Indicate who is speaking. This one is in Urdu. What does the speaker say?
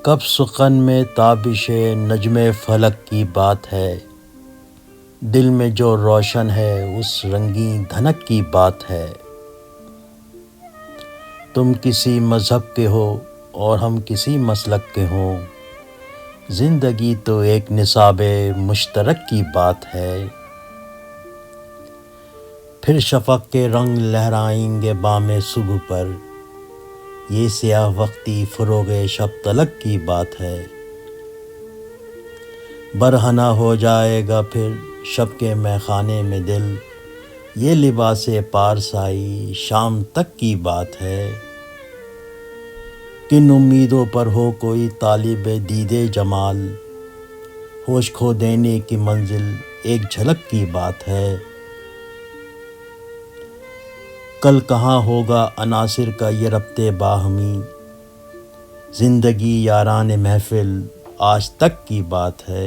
Speaker 1: کب سخن میں تابش نجم فلک کی بات ہے، دل میں جو روشن ہے اس رنگین دھنک کی بات ہے۔ تم کسی مذہب کے ہو اور ہم کسی مسلک کے ہوں، زندگی تو ایک نصاب مشترک کی بات ہے۔ پھر شفق کے رنگ لہرائیں گے بام صبح پر، یہ سیاہ وقتی فروغ شب تلک کی بات ہے۔ برہنہ ہو جائے گا پھر شب کے میخانے میں دل، یہ لباس پارسائی شام تک کی بات ہے۔ کن امیدوں پر ہو کوئی طالب دید جمال، ہوش کھو دینے کی منزل ایک جھلک کی بات ہے۔ کل کہاں ہوگا عناصر کا یہ ربط باہمی، زندگی یاران محفل آج تک کی بات ہے۔